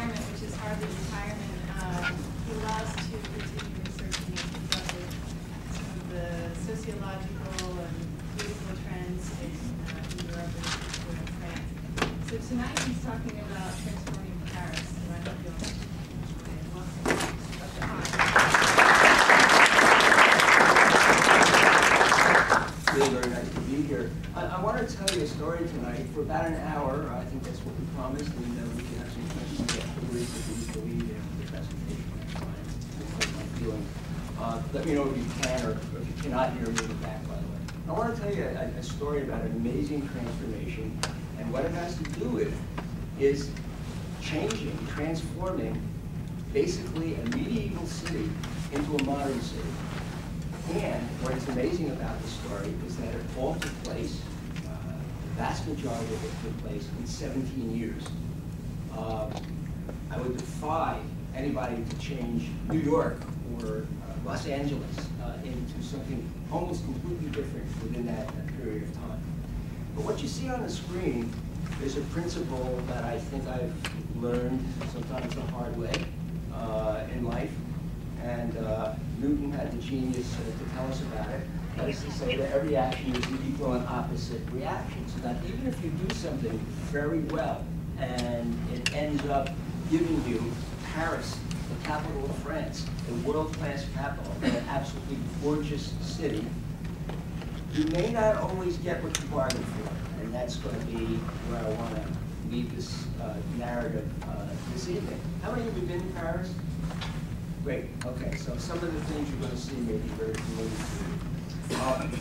environment, which is hardly retirement, allows to continue researching and conducting some of the sociological and political trends in Europe and France. So tonight he's talking about transforming Paris, and I hope you'll enjoy it. Welcome. Really very nice to be here. I want to tell you a story tonight for about an hour. I think that's what we promised, and we can have some questions afterwards if you believe after the presentation. That's fine. That's my feeling. Let me know if you can, or if you cannot hear me in the back, by the way. I want to tell you a story about an amazing transformation, and what it has to do with is changing, transforming, basically a medieval city into a modern city. And what is amazing about this story is that it all took place, the vast majority of it took place in 17 years. I would defy anybody to change New York or Los Angeles into something almost completely different within that period of time. But what you see on the screen is a principle that I think I've learned sometimes the hard way in life. And Newton had the genius to tell us about it. That is to say that every action is an equal and opposite reaction. So that even if you do something very well and it ends up giving you Paris, the capital of France, a world-class capital, and an absolutely gorgeous city, you may not always get what you bargained for. And that's going to be where I want to lead this narrative this evening. How many of you have been in Paris? Great. Okay, so some of the things you're going to see may be very familiar to you.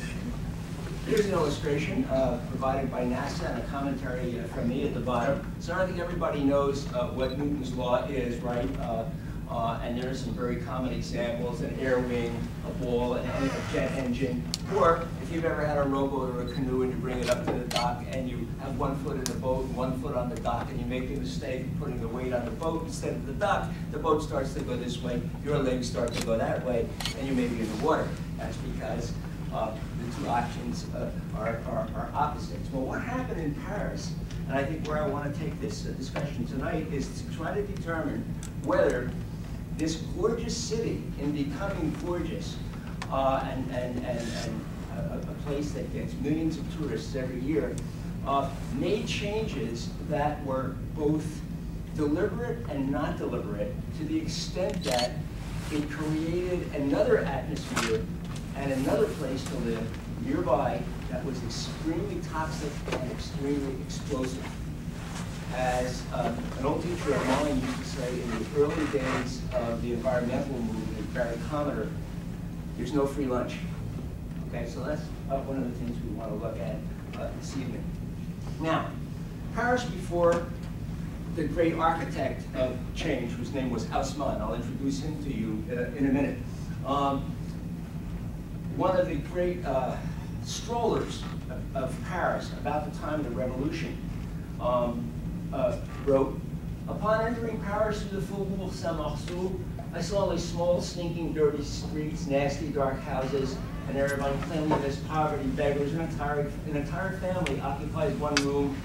Here's an illustration provided by NASA and a commentary from me at the bottom. So I think everybody knows what Newton's law is, right? And there are some very common examples: an air wing, a ball, and a jet engine. Or if you've ever had a rowboat or a canoe and you bring it up to the dock and you have 1 foot in the boat and 1 foot on the dock, and you make the mistake of putting the weight on the boat instead of the dock, the boat starts to go this way, your legs start to go that way, and you may be in the water. That's because the two options are opposites. Well, what happened in Paris, and I think where I want to take this discussion tonight, is to try to determine whether this gorgeous city, in becoming gorgeous, and a place that gets millions of tourists every year, made changes that were both deliberate and not deliberate, to the extent that it created another atmosphere and another place to live nearby that was extremely toxic and extremely explosive. As an old teacher of mine used to say in the early days of the environmental movement, Barry Commoner, there's no free lunch. Okay, so that's one of the things we want to look at this evening. Now, Paris before the great architect of change, whose name was Haussmann. I'll introduce him to you in a minute. One of the great strollers of Paris about the time of the Revolution wrote, "Upon entering Paris through the Faubourg Saint-Marceau, I saw only small, stinking, dirty streets, nasty, dark houses, an air of uncleanliness, poverty, beggars. An entire family occupies one room,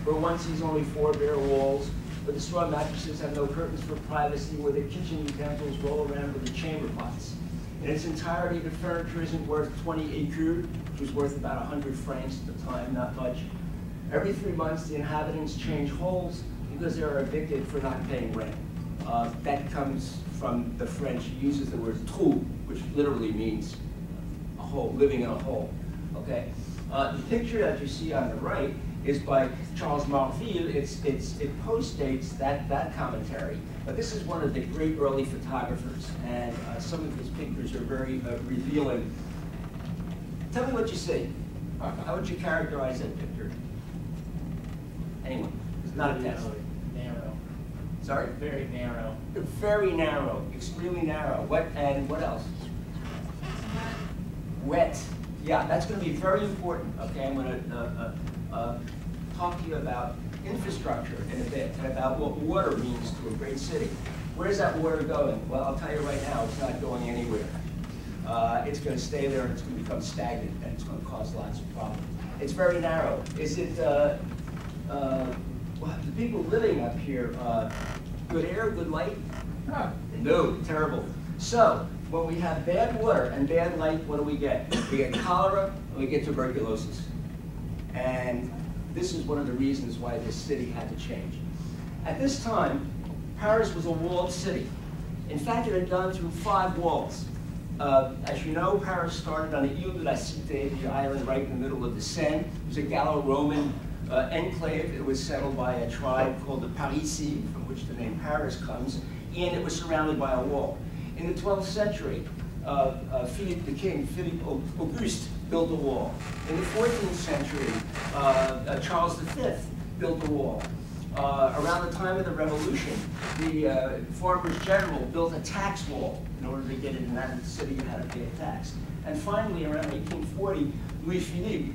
where one sees only 4 bare walls, where the straw mattresses have no curtains for privacy, where the kitchen utensils roll around with the chamber pots. In its entirety, the furniture isn't worth 20 écus, which was worth about 100 francs at the time, not much. Every 3 months, the inhabitants change holes because they are evicted for not paying rent." That comes from the French. He uses the word trou, which literally means a hole, living in a hole. Okay. The picture that you see on the right is by Charles Marville. It postdates that commentary, but this is one of the great early photographers, and some of his pictures are very revealing. Tell me what you see. How would you characterize that picture? Anyone? It's not a test. Narrow. Sorry? Very narrow. Very narrow, extremely narrow. What else? Wet. Yeah, that's going to be very important. Okay, I'm going to talk to you about infrastructure in a bit, and about what water means to a great city. Where's that water going? Well, I'll tell you right now, it's not going anywhere. It's going to stay there, and it's going to become stagnant, and it's going to cause lots of problems. It's very narrow. Is it, well, the people living up here, Good air, good light? No, terrible. So, when we have bad water and bad light, what do we get? We get cholera and we get tuberculosis. And this is one of the reasons why this city had to change. At this time, Paris was a walled city. In fact, it had gone through 5 walls. As you know, Paris started on the Ile de la Cité, the island right in the middle of the Seine. It was a Gallo-Roman enclave. It was settled by a tribe called the Parisi, from which the name Paris comes, and it was surrounded by a wall. In the 12th century, Philippe the King, Philippe Auguste, built a wall. In the 14th century, Charles V built a wall. Around the time of the Revolution, the farmers general built a tax wall. In order to get in that city, you had to pay a tax. And finally, around 1840, Louis Philippe,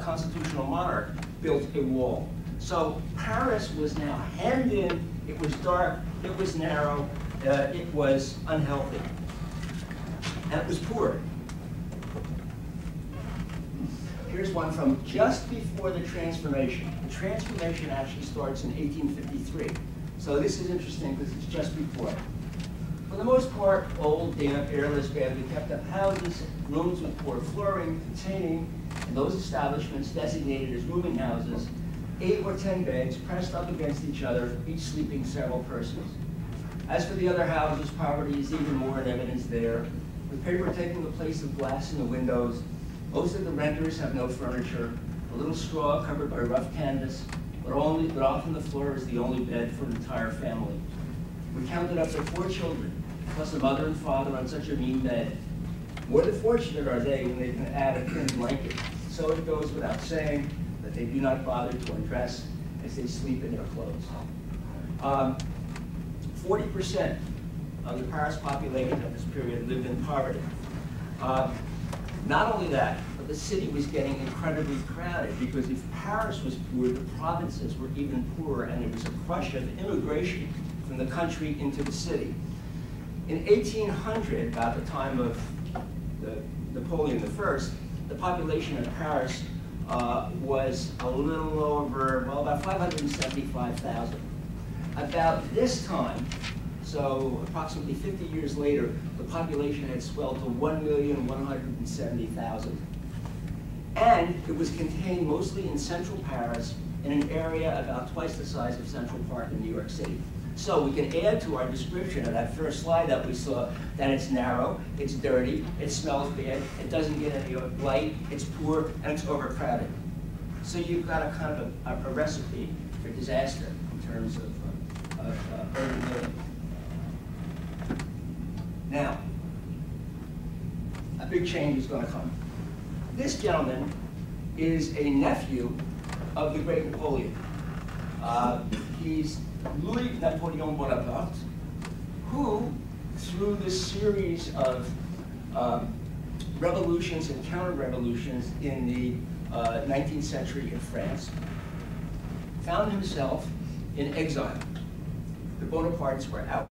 constitutional monarch, built a wall. So Paris was now hemmed in. It was dark. It was narrow. It was unhealthy. And it was poor. Here's one from just before the transformation. The transformation actually starts in 1853. So this is interesting because it's just before. For the most part, old, damp, airless, badly kept up houses, rooms with poor flooring, containing, in those establishments designated as rooming houses, 8 or 10 beds pressed up against each other, each sleeping several persons. As for the other houses, poverty is even more in evidence there, with paper taking the place of glass in the windows. Most of the renters have no furniture, a little straw covered by rough canvas, but often the floor is the only bed for an entire family. We counted up to 4 children, plus a mother and father on such a mean bed. More than fortunate are they when they can add a thin blanket. So it goes without saying that they do not bother to undress as they sleep in their clothes. 40% of the Paris population at this period lived in poverty. Not only that, but the city was getting incredibly crowded because if Paris was poor, the provinces were even poorer, and there was a crush of immigration from the country into the city. In 1800, about the time of Napoleon I, the population of Paris was a little over, well, about 575,000. About this time, so approximately 50 years later, the population had swelled to 1,170,000. And it was contained mostly in central Paris in an area about twice the size of Central Park in New York City. So we can add to our description of that first slide that we saw that it's narrow, it's dirty, it smells bad, it doesn't get any light, it's poor, and it's overcrowded. So you've got a kind of a recipe for disaster in terms of urban living. Now, a big change is going to come. This gentleman is a nephew of the great Napoleon. He's Louis Napoleon Bonaparte, who, through this series of revolutions and counter-revolutions in the 19th century in France, found himself in exile. The Bonapartes were out.